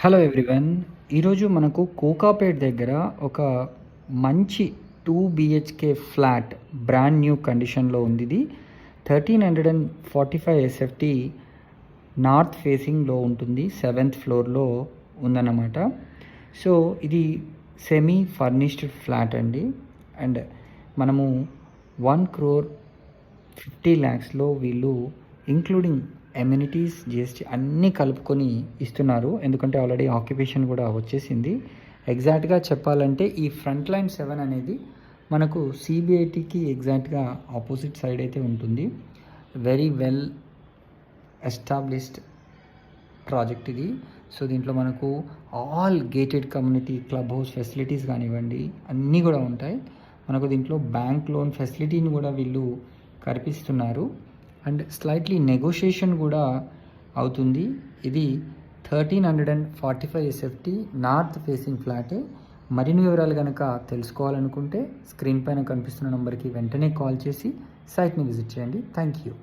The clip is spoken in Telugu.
Hello everyone. ఈరోజు మనకు కోకాపేట్ దగ్గర ఒక మంచి 2 బిహెచ్కే ఫ్లాట్ బ్రాండ్ న్యూ కండిషన్లో ఉంది. ఇది 1345 ఎస్ఎఫ్టీ నార్త్ ఫేసింగ్లో ఉంటుంది. 7th ఫ్లోర్లో ఉందన్నమాట. సో ఇది సెమీ ఫర్నిష్డ్ ఫ్లాట్ అండి. అండ్ మనము 1,50,00,000లో వీళ్ళు ఇంక్లూడింగ్ ఎమ్యూనిటీస్ జిఎస్టీ అన్నీ కలుపుకొని ఇస్తున్నారు. ఎందుకంటే ఆల్రెడీ ఆక్యుపేషన్ కూడా వచ్చేసింది. ఎగ్జాక్ట్గా చెప్పాలంటే ఈ ఫ్రంట్ లైన్ 7 అనేది మనకు సిబిఐటికి ఎగ్జాక్ట్గా ఆపోజిట్ సైడ్ అయితే ఉంటుంది. వెరీ వెల్ ఎస్టాబ్లిష్డ్ ప్రాజెక్ట్ ఇది. సో దీంట్లో మనకు all gated community club house facilities కానివ్వండి అన్నీ కూడా ఉంటాయి. మనకు దీంట్లో బ్యాంక్ లోన్ ఫెసిలిటీని కూడా వీళ్ళు కల్పిస్తున్నారు. అండ్ స్లైట్లీ నెగోషియేషన్ కూడా అవుతుంది. ఇది 1345 ఎస్ఎఫ్టీ నార్త్ ఫేసింగ్ ఫ్లాటే. మరిన్ని వివరాలు కనుక తెలుసుకోవాలనుకుంటే స్క్రీన్ పైన కనిపిస్తున్న నెంబర్కి వెంటనే కాల్ చేసి సైట్ని విజిట్ చేయండి. Thank you.